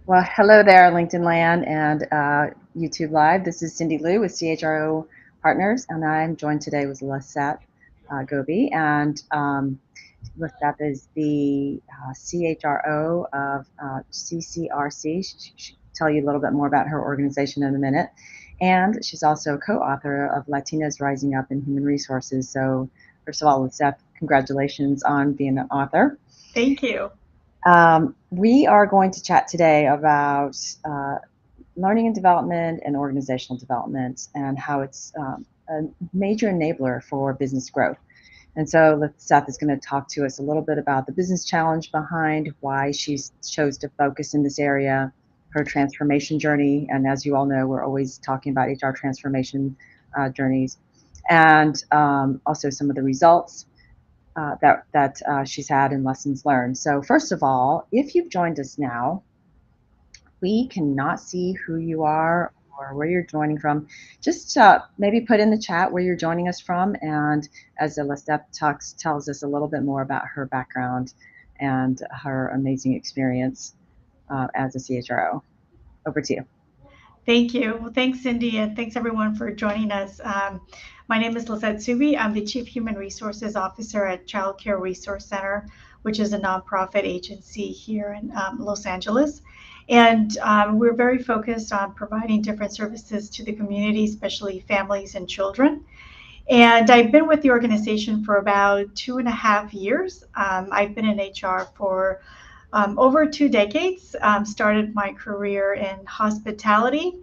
Well, hello there, LinkedIn Land and YouTube Live. This is Cindy Liu with CHRO Partners, and I'm joined today with Lisseth Zouhbi. And Lisseth is the CHRO of CCRC. She'll tell you a little bit more about her organization in a minute. And she's also a co-author of Latinas Rising Up in Human Resources. So, first of all, Lisseth, congratulations on being an author. Thank you. We are going to chat today about learning and development and organizational development and how it's a major enabler for business growth. And so Seth is going to talk to us a little bit about the business challenge behind why she chose to focus in this area, her transformation journey. And as you all know, we're always talking about HR transformation journeys, and also some of the results that she's had and lessons learned. So first of all, if you've joined us now, we cannot see who you are or where you're joining from. Just maybe put in the chat where you're joining us from, and as Lisseth tells us a little bit more about her background and her amazing experience as a CHRO. Over to you. Thank you. Well, thanks, Cindy, and thanks everyone for joining us. My name is Lisseth Zouhbi. I'm the Chief Human Resources Officer at Child Care Resource Center, which is a nonprofit agency here in Los Angeles. And we're very focused on providing different services to the community, especially families and children. And I've been with the organization for about 2.5 years. I've been in HR for over 2 decades. Started my career in hospitality,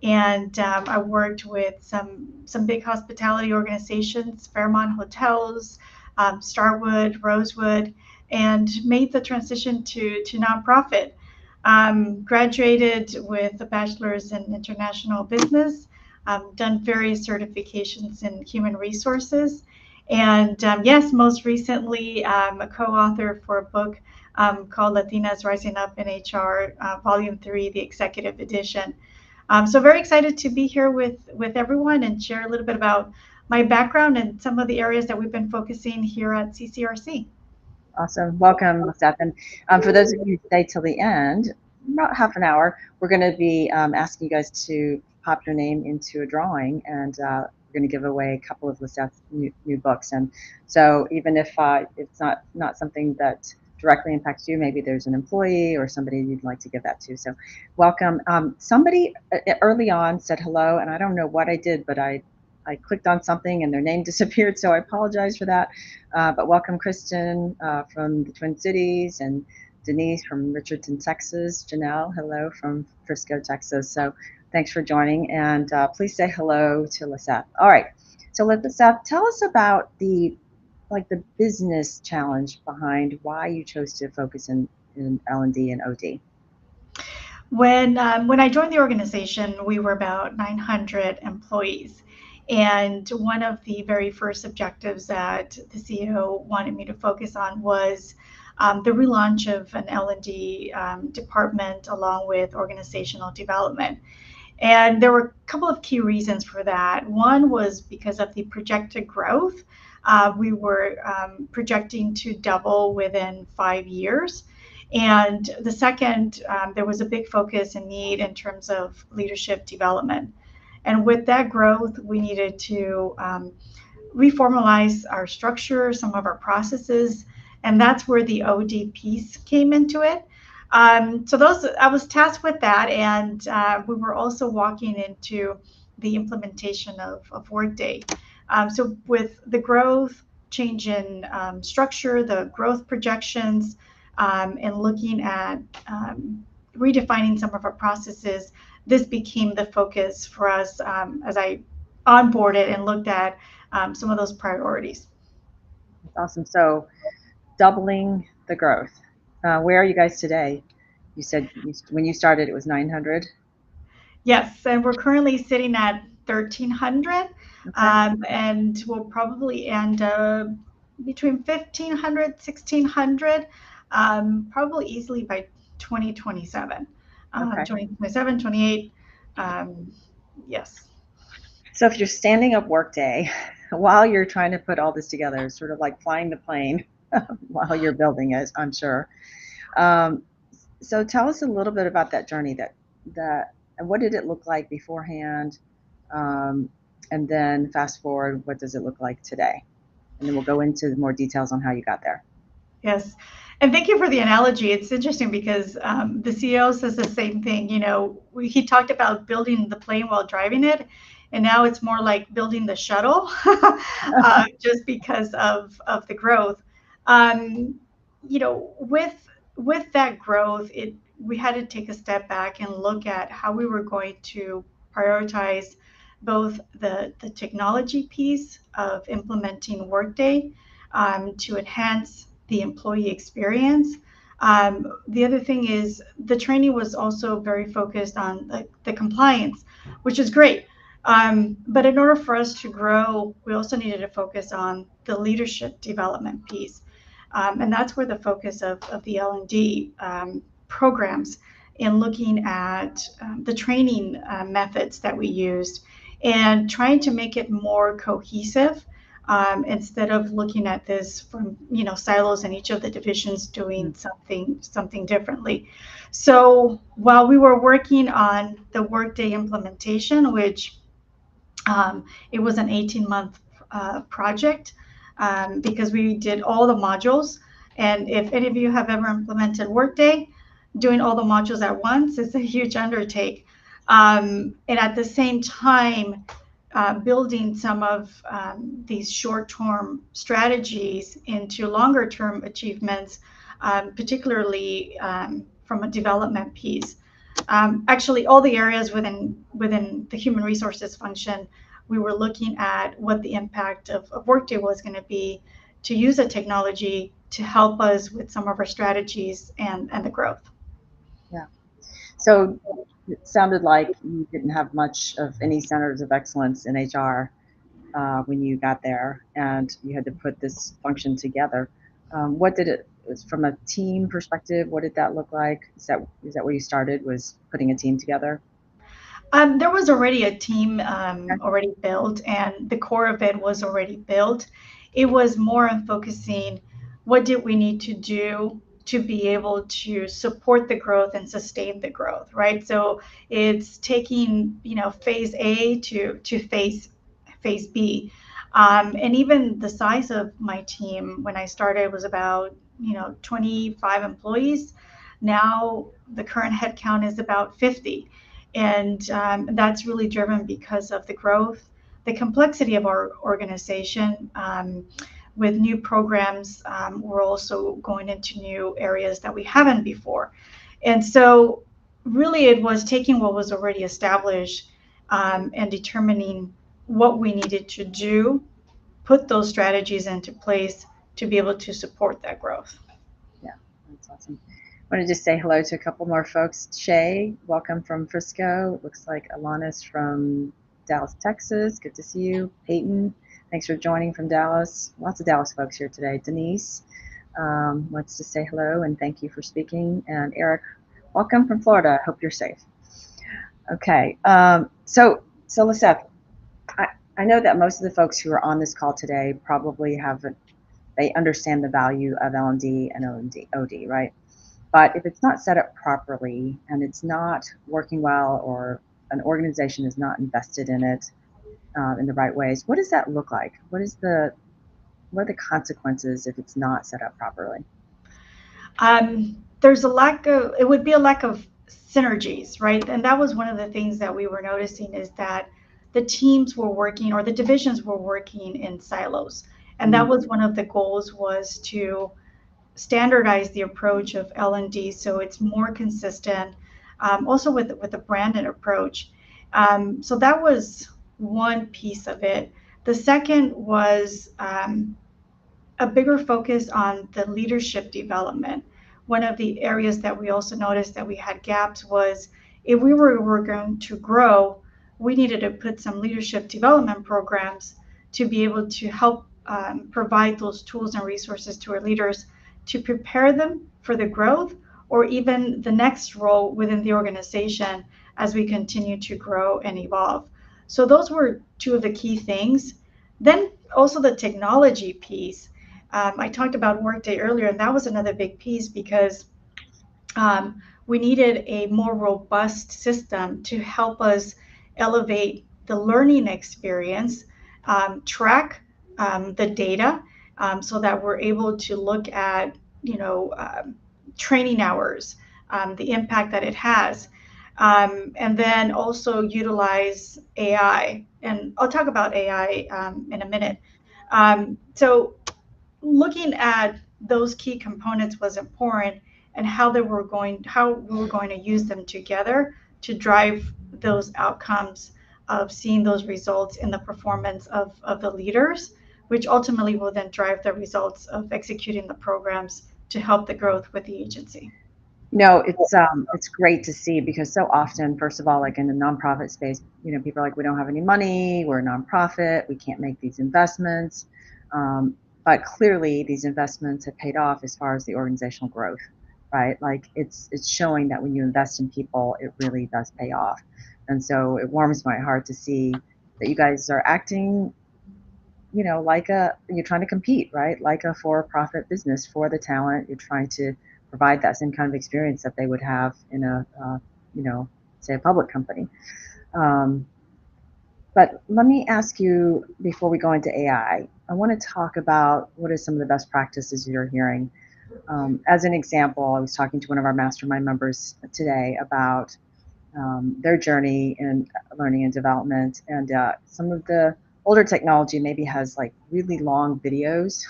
and I worked with some big hospitality organizations, Fairmont Hotels, Starwood, Rosewood, and made the transition to nonprofit. Graduated with a bachelor's in international business, done various certifications in human resources, and yes, most recently, I'm a co-author for a book called Latinas Rising Up in HR, Volume 3, the Executive Edition. So very excited to be here with everyone and share a little bit about my background and some of the areas that we've been focusing here at CCRC. Awesome. Welcome, Steph. And for those of you who stay till the end, about half an hour, we're going to be asking you guys to pop your name into a drawing, and we're going to give away a couple of Lisseth's new books. And so even if it's not something that directly impacts you, maybe there's an employee or somebody you'd like to give that to. So welcome. Somebody early on said hello, and I don't know what I did, but I clicked on something and their name disappeared, so I apologize for that. But welcome, Kristen from the Twin Cities, and Denise from Richardson, Texas. Janelle, hello from Frisco, Texas. So thanks for joining, and please say hello to Lisseth. All right, so Lisseth, tell us about the business challenge behind why you chose to focus in L&D and OD. When I joined the organization, we were about 900 employees. And one of the very first objectives that the CEO wanted me to focus on was the relaunch of an L&D department along with organizational development. And there were a couple of key reasons for that. One was because of the projected growth. We were projecting to double within 5 years. And the second, there was a big focus and need in terms of leadership development. And with that growth, we needed to reformalize our structure, some of our processes, and that's where the OD piece came into it. So those, I was tasked with that, and we were also walking into the implementation of Workday. So with the growth, change in structure, the growth projections, and looking at redefining some of our processes, this became the focus for us as I onboarded and looked at some of those priorities. That's awesome. So doubling the growth. Where are you guys today? You said when you started it was 900. Yes, and we're currently sitting at 1,300, Okay. and we'll probably end between 1,500, 1,600, probably easily by 2027, Okay. 2027, 28. Um, yes. So if you're standing up Workday while you're trying to put all this together, sort of like flying the plane while you're building it, I'm sure. Um, So tell us a little bit about that journey, and what did it look like beforehand? Um, and then fast forward, what does it look like today? And then we'll go into more details on how you got there. Yes. And thank you for the analogy. It's interesting because the CEO says the same thing. He talked about building the plane while driving it, and now it's more like building the shuttle, just because of the growth. Um, with that growth, we had to take a step back and look at how we were going to prioritize both the technology piece of implementing Workday to enhance the employee experience. The other thing is the training was also very focused on the compliance, which is great. But in order for us to grow, we also needed to focus on the leadership development piece. And that's where the focus of the L&D programs in looking at the training methods that we used and trying to make it more cohesive, instead of looking at this from silos and each of the divisions doing something differently. So while we were working on the Workday implementation, which it was an 18-month project, because we did all the modules. And if any of you have ever implemented Workday, doing all the modules at once is a huge undertake. And at the same time, building some of these short-term strategies into longer-term achievements, particularly from a development piece. Actually, all the areas within the human resources function, we were looking at what the impact of Workday was going to be to use a technology to help us with some of our strategies and the growth. Yeah. So it sounded like you didn't have much of any centers of excellence in HR when you got there, and you had to put this function together. What did it, from a team perspective, what did that look like? Is that where you started, was putting a team together? There was already a team already built, and the core of it was already built. It was more on focusing what did we need to do to be able to support the growth and sustain the growth, right? So it's taking phase A to phase B, and even the size of my team when I started was about 25 employees. Now the current headcount is about 50. And that's really driven because of the growth, the complexity of our organization. With new programs, we're also going into new areas that we haven't before. And so, really, it was taking what was already established, and determining what we needed to do, put those strategies into place to be able to support that growth. Yeah, that's awesome. I want to just say hello to a couple more folks. Shay, welcome from Frisco. It looks like Alana's from Dallas, Texas. Good to see you. Peyton, thanks for joining from Dallas. Lots of Dallas folks here today. Denise wants to say hello and thank you for speaking. And Eric, welcome from Florida. Hope you're safe. Okay, so Lisseth, I know that most of the folks who are on this call today probably they understand the value of L&D and OD, right? But if it's not set up properly and it's not working well, or an organization is not invested in it in the right ways, what does that look like? What are the consequences if it's not set up properly? It would be a lack of synergies, right? And that was one of the things that we were noticing, is that the teams were working, or the divisions were working in silos. And that was one of the goals, was to standardize the approach of L&D so it's more consistent, also with a branded approach. So that was one piece of it. The second was a bigger focus on the leadership development. One of the areas that we also noticed that we had gaps was, if we were going to grow, we needed to put some leadership development programs to be able to help provide those tools and resources to our leaders to prepare them for the growth, or even the next role within the organization as we continue to grow and evolve. So those were two of the key things. Then also the technology piece. I talked about Workday earlier, and that was another big piece, because we needed a more robust system to help us elevate the learning experience, track the data, so that we're able to look at, training hours, the impact that it has, and then also utilize AI. And I'll talk about AI in a minute. So looking at those key components was important, and how we were going to use them together to drive those outcomes of seeing those results in the performance of the leaders, which ultimately will then drive the results of executing the programs to help the growth with the agency. It's great to see, because so often, first of all, like in the nonprofit space, people are like, we don't have any money, we're a nonprofit, we can't make these investments. But clearly these investments have paid off as far as the organizational growth, right? Like it's showing that when you invest in people, it really does pay off. And so it warms my heart to see that you guys are acting, like you're trying to compete, right? Like a for-profit business for the talent. You're trying to provide that same kind of experience that they would have in a, say a public company. But let me ask you, before we go into AI, I want to talk about what are some of the best practices you're hearing. As an example, I was talking to one of our mastermind members today about their journey in learning and development, and some of the older technology maybe has like really long videos,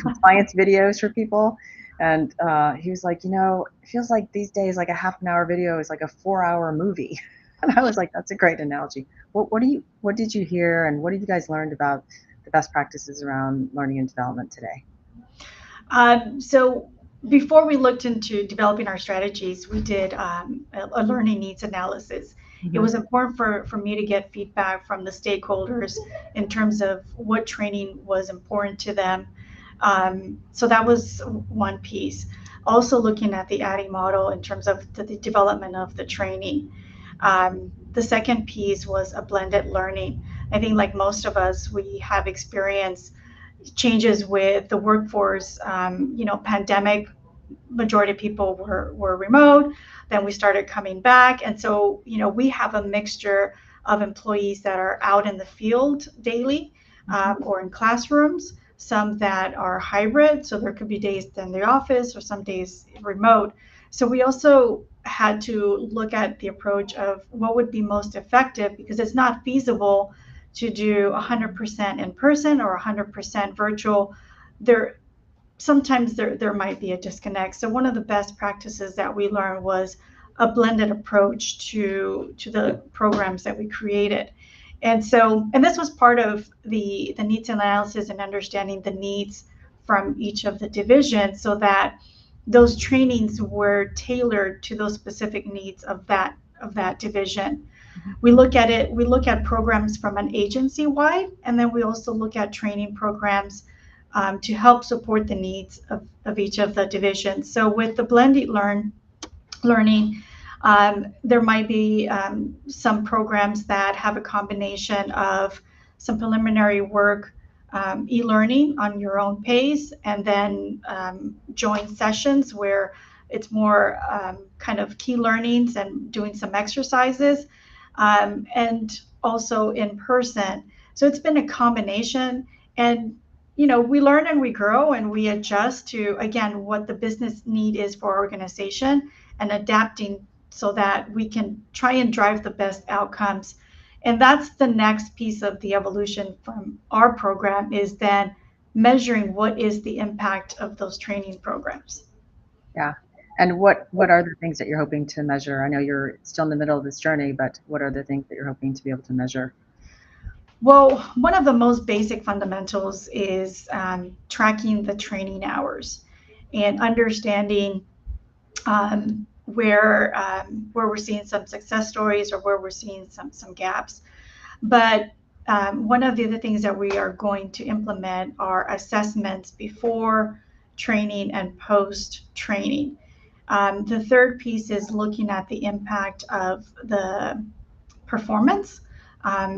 compliance videos for people. And he was like, it feels like these days, like a half an hour video is like a 4-hour movie. And I was like, that's a great analogy. What did you hear, and what have you guys learned about the best practices around learning and development today? So before we looked into developing our strategies, we did a learning needs analysis. It was important for me to get feedback from the stakeholders in terms of what training was important to them. So that was one piece. Also looking at the ADDIE model in terms of the development of the training. The second piece was a blended learning. I think like most of us, we have experienced changes with the workforce. Pandemic, majority of people were remote. Then we started coming back, and so we have a mixture of employees that are out in the field daily, or in classrooms. Some that are hybrid, so there could be days in the office or some days remote. So we also had to look at the approach of what would be most effective, because it's not feasible to do 100% in person or 100% virtual. Sometimes there might be a disconnect. So one of the best practices that we learned was a blended approach to the programs that we created. And this was part of the needs analysis and understanding the needs from each of the divisions, so that those trainings were tailored to those specific needs of that division. We look at programs from an agency wide, and then we also look at training programs to help support the needs of each of the divisions. So with the blended learning, there might be some programs that have a combination of some preliminary work, e-learning on your own pace, and then joint sessions where it's more kind of key learnings and doing some exercises, and also in person. So it's been a combination, and we learn and we grow and we adjust to, again, what the business need is for our organization, and adapting so that we can try and drive the best outcomes. And that's the next piece of the evolution from our program, is then measuring what is the impact of those training programs. Yeah. And what are the things that you're hoping to measure? I know you're still in the middle of this journey, but what are the things that you're hoping to be able to measure? Well, one of the most basic fundamentals is tracking the training hours and understanding where we're seeing some success stories or where we're seeing some gaps. But one of the other things that we are going to implement are assessments before training and post training. The third piece is looking at the impact of the performance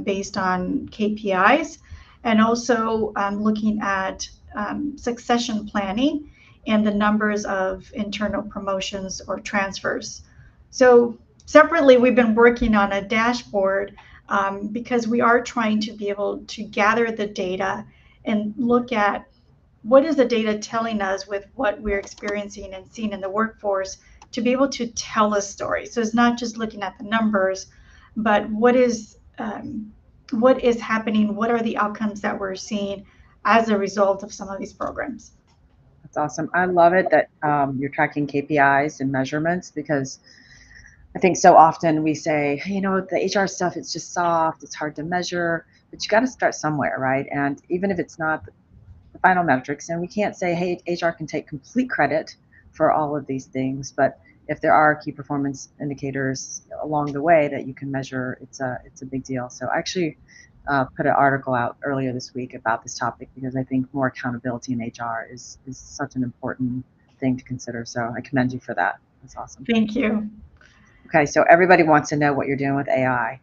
based on KPIs, and also looking at succession planning and the numbers of internal promotions or transfers. So separately, we've been working on a dashboard because we are trying to be able to gather the data and look at what is the data telling us with what we're experiencing and seeing in the workforce to be able to tell a story. So it's not just looking at the numbers, but what is happening, what are the outcomes that we're seeing as a result of some of these programs. That's awesome. I love it that you're tracking KPIs and measurements, because I think so often we say, hey, the HR stuff, it's just soft, it's hard to measure, but you got to start somewhere, right? And even if it's not the final metrics, and we can't say, hey, HR can take complete credit for all of these things, but if there are key performance indicators along the way that you can measure, it's a big deal. So I actually put an article out earlier this week about this topic, because I think more accountability in HR is such an important thing to consider. So I commend you for that. That's awesome. Thank you. Okay, so everybody wants to know what you're doing with AI.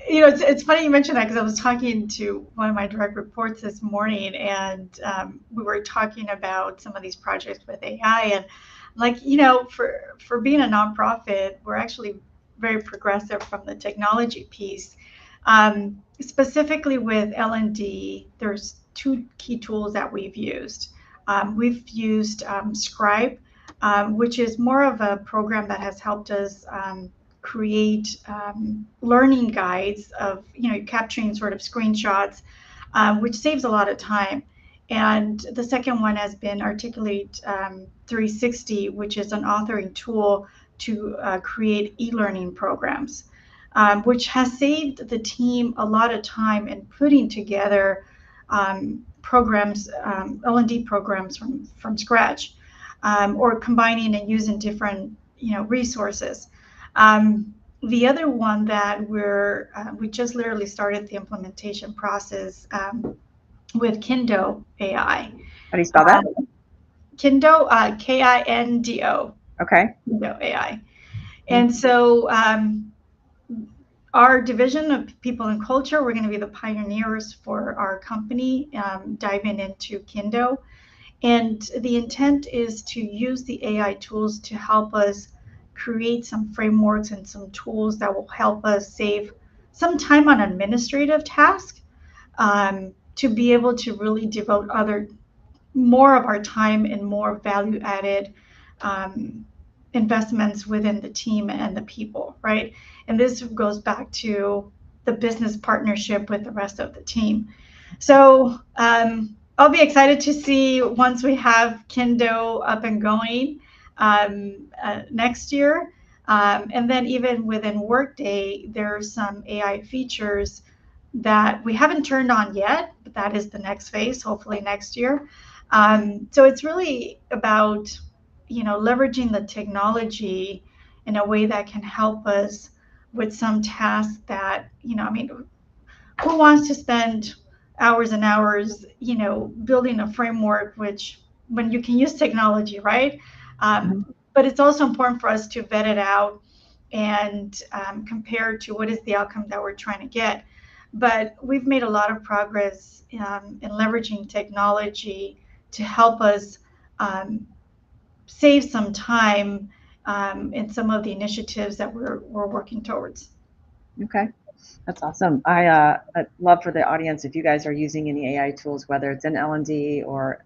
It's funny you mentioned that, because I was talking to one of my direct reports this morning, and we were talking about some of these projects with AI, and for being a nonprofit, we're actually very progressive from the technology piece. Specifically with L&D, there's two key tools that we've used. We've used Scribe, which is more of a program that has helped us create learning guides of, capturing sort of screenshots, which saves a lot of time. And the second one has been Articulate 360, which is an authoring tool to create e-learning programs, which has saved the team a lot of time in putting together programs, L&D programs from scratch, or combining and using different resources. The other one that we just literally started the implementation process with Kindo AI. How do you spell that? Kindo, Kindo. Okay. Kindo AI. And so our division of people and culture, we're going to be the pioneers for our company diving into Kindo. And the intent is to use the AI tools to help us create some frameworks and some tools that will help us save some time on administrative tasks, to be able to really devote more of our time and more value added investments within the team and the people, right? And this goes back to the business partnership with the rest of the team. So I'll be excited to see once we have Kindo up and going next year. And then even within Workday, there's some AI features that we haven't turned on yet, but that is the next phase, hopefully next year. So it's really about, leveraging the technology in a way that can help us with some tasks that, who wants to spend hours and hours, building a framework, which when you can use technology, right? But it's also important for us to vet it out and compare to what is the outcome that we're trying to get. But we've made a lot of progress in leveraging technology to help us save some time in some of the initiatives that we're working towards. Okay, that's awesome. I'd love for the audience, if you guys are using any AI tools, whether it's in L&D or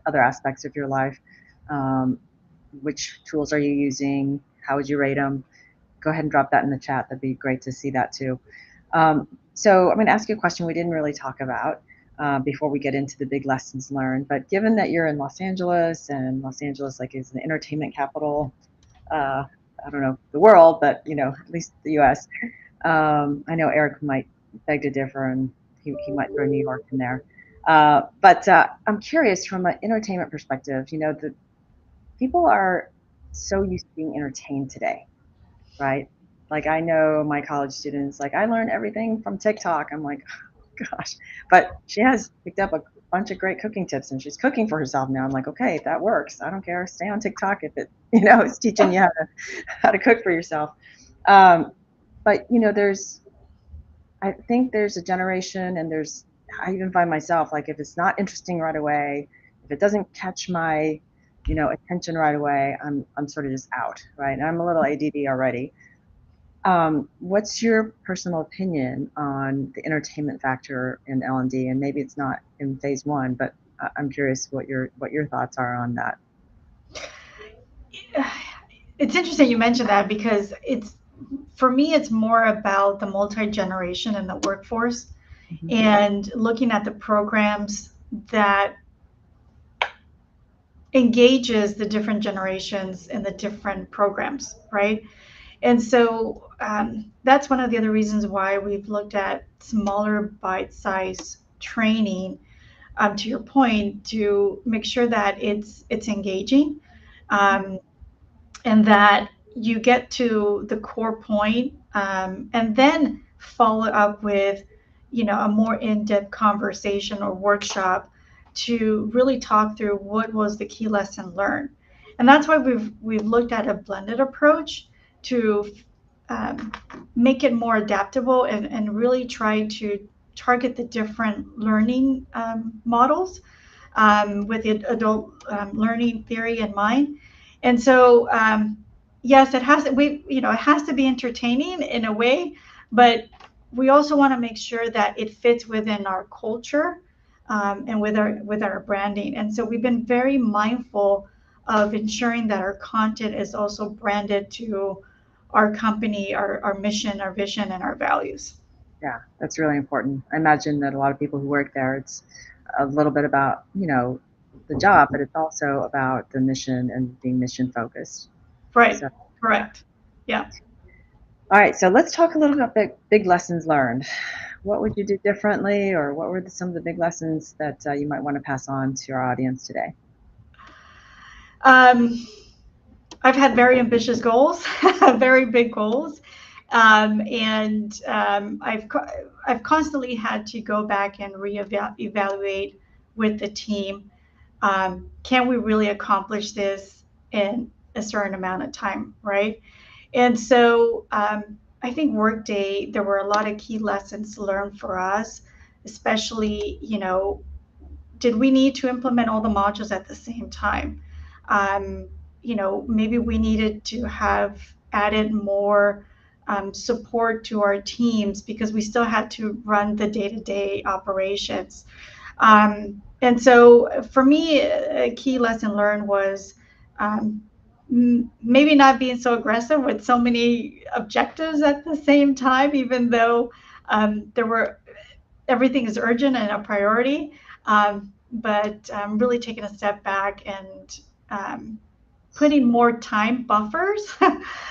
other aspects of your life, which tools are you using? How would you rate them? Go ahead and drop that in the chat. That'd be great to see that too. So I'm going to ask you a question we didn't really talk about before we get into the big lessons learned. But given that you're in Los Angeles, and Los Angeles is an entertainment capital, I don't know the world, but at least the U.S. I know Eric might beg to differ, and he might throw New York in there. But I'm curious, from an entertainment perspective, the people are so used to being entertained today, right? Like, I know my college students, I learned everything from TikTok. I'm like, oh, gosh. But she has picked up a bunch of great cooking tips, and she's cooking for herself now. I'm like, okay, that works. I don't care. Stay on TikTok if it, it's teaching you how to cook for yourself. But I think there's a generation, and there's I even find myself, like, if it's not interesting right away, if it doesn't catch my, attention right away, I'm sort of just out, right? And I'm a little ADD already. What's your personal opinion on the entertainment factor in L&D? And maybe it's not in phase one, but I'm curious what your thoughts are on that. It's interesting you mentioned that because for me, it's more about the multi-generation in the workforce Mhm. and looking at the programs that engages the different generations in the different programs, right? And so that's one of the other reasons why we've looked at smaller bite-size training, to your point, to make sure that it's engaging, um, and that you get to the core point, and then follow up with, a more in-depth conversation or workshop to really talk through what was the key lesson learned. And that's why we've looked at a blended approach to um, make it more adaptable and really try to target the different learning models, with the adult learning theory in mind. And so, yes, it has to be entertaining in a way, but we also want to make sure that it fits within our culture, and with our branding. And so we've been very mindful of ensuring that our content is also branded to our company, our mission, our vision, and our values. Yeah, that's really important. I imagine that a lot of people who work there, it's a little bit about, the job, but it's also about the mission and being mission focused. Right. So, yeah. Correct. Yeah. All right, so let's talk a little bit about big lessons learned. What would you do differently, or what were some of the big lessons that you might want to pass on to our audience today? Um, I've had very ambitious goals, very big goals, and I've constantly had to go back and reevaluate with the team. Can we really accomplish this in a certain amount of time, right? And so I think Workday, there were a lot of key lessons learned for us, especially, did we need to implement all the modules at the same time? Um, Maybe we needed to have added more support to our teams because we still had to run the day-to-day operations. And so for me, a key lesson learned was um, maybe not being so aggressive with so many objectives at the same time, even though there were everything is urgent and a priority. But really taking a step back and putting more time buffers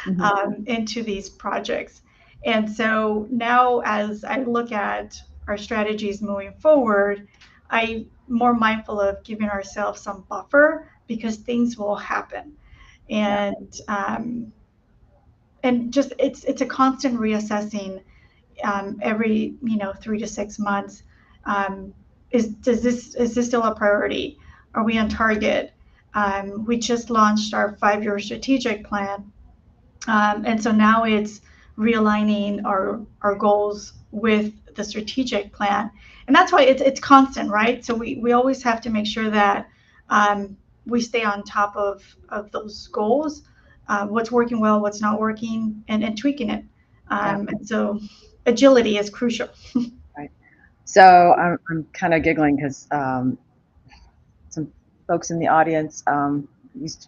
Hmm. into these projects. And so now, as I look at our strategies moving forward, I'm more mindful of giving ourselves some buffer because things will happen. Yeah. And just it's a constant reassessing, every 3 to 6 months. Um, is this still a priority? Are we on target? We just launched our 5-year strategic plan, and so now it's realigning our goals with the strategic plan, and that's why it's constant, right? So we always have to make sure that we stay on top of those goals, what's working well, what's not working, and tweaking it. Yeah. And so agility is crucial. Right. So I'm kind of giggling because some folks in the audience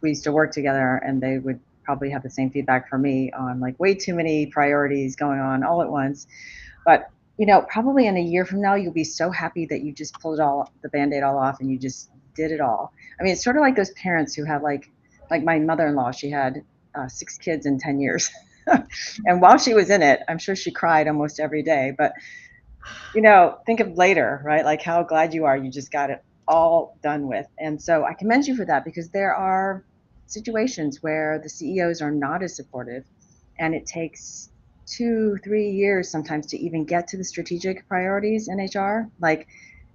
we used to work together, and they would probably have the same feedback for me on, like, way too many priorities going on all at once. But probably in a year from now, you'll be so happy that you just pulled the band-aid all off and you just did it all. I mean, it's sort of like those parents who have, like my mother-in-law. She had 6 kids in 10 years. And while she was in it, I'm sure she cried almost every day. But think of later, right? Like how glad you are you just got it all done with. And so I commend you for that, because there are situations where the CEOs are not as supportive, and it takes 2, 3 years sometimes to even get to the strategic priorities in HR. Like,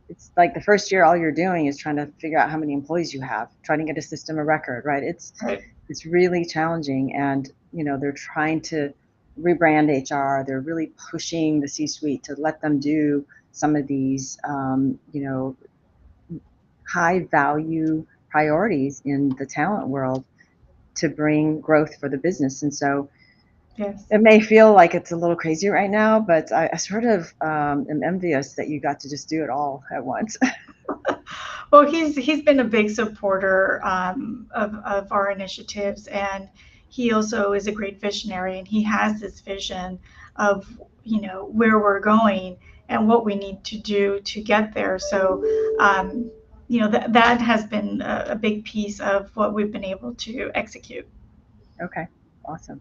it's like the first year, all you're doing is trying to figure out how many employees you have, trying to get a system of record, right? Right. It's really challenging, and they're trying to rebrand HR. They're really pushing the C-suite to let them do some of these, high value priorities in the talent world to bring growth for the business. And so Yes. it may feel like it's a little crazy right now, but I sort of am envious that you got to just do it all at once. Well, he's been a big supporter of our initiatives, and he also is a great visionary, and he has this vision of where we're going and what we need to do to get there. So, that has been a big piece of what we've been able to execute. Okay, awesome.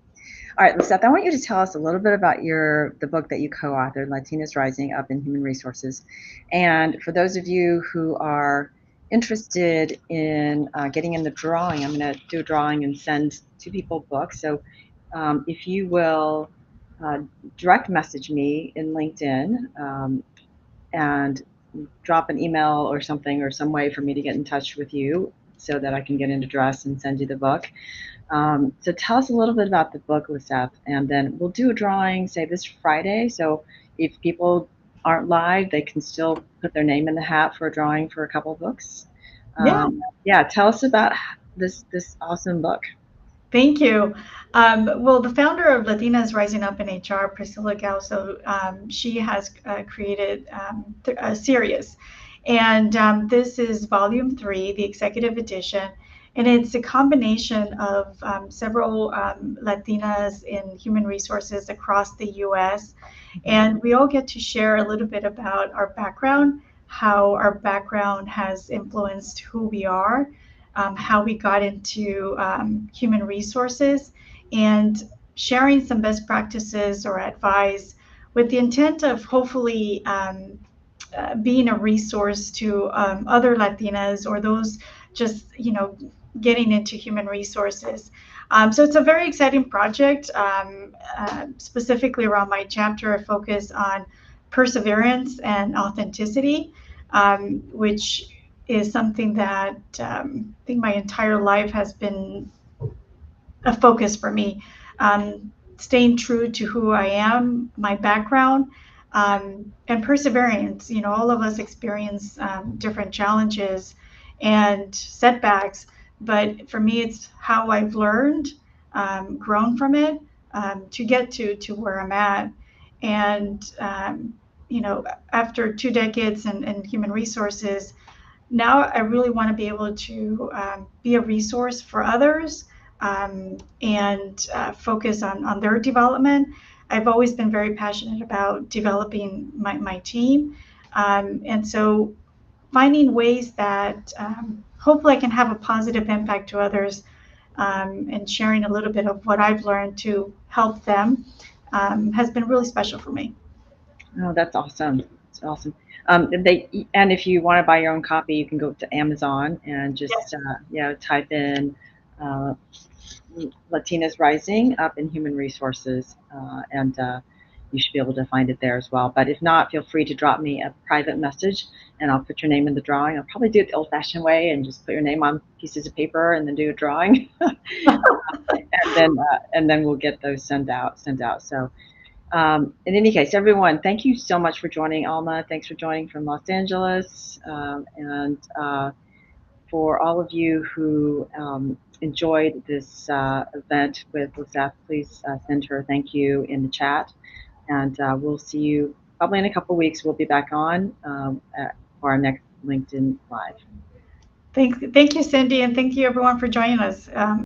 All right, Lisseth, I want you to tell us a little bit about the book that you co-authored, Latinas Rising Up in Human Resources. And for those of you who are interested in getting in the drawing, I'm going to do a drawing and send 2 people books. So if you will direct message me in LinkedIn and drop an email or something, or some way for me to get in touch with you so that I can get an address and send you the book. So tell us a little bit about the book, Lisseth, and then we'll do a drawing, say this Friday. So if people aren't live, they can still put their name in the hat for a drawing for a couple of books. Yeah. Yeah, tell us about this awesome book. Thank you. Well, the founder of Latinas Rising Up in HR, Priscilla Gauso, she has created a series. And this is volume 3, the executive edition. And it's a combination of several Latinas in human resources across the US. And we all get to share a little bit about our background, how our background has influenced who we are, how we got into human resources, and sharing some best practices or advice with the intent of hopefully being a resource to other Latinas or those just, getting into human resources. So it's a very exciting project, specifically around my chapter. I focus on perseverance and authenticity, which is something that I think my entire life has been a focus for me. Staying true to who I am, my background, and perseverance. All of us experience different challenges and setbacks, but for me, it's how I've learned, grown from it, to get to where I'm at. And after 2 decades in human resources, now I really want to be able to be a resource for others, and focus on their development. I've always been very passionate about developing my team. And so finding ways that hopefully I can have a positive impact to others, and sharing a little bit of what I've learned to help them, has been really special for me. Oh, that's awesome. That's awesome. And if you want to buy your own copy, you can go to Amazon and just type in uh, Latinas Rising Up in Human Resources, and you should be able to find it there as well. But if not, feel free to drop me a private message, and I'll put your name in the drawing. I'll probably do it the old-fashioned way and just put your name on pieces of paper and then do a drawing, and then we'll get those sent out. So. In any case, everyone, thank you so much for joining. Alma, thanks for joining from Los Angeles. And for all of you who enjoyed this event with Lisseth, please send her a thank you in the chat. And we'll see you probably in a couple of weeks. We'll be back on for our next LinkedIn Live. Thank you, Cindy, and thank you everyone for joining us.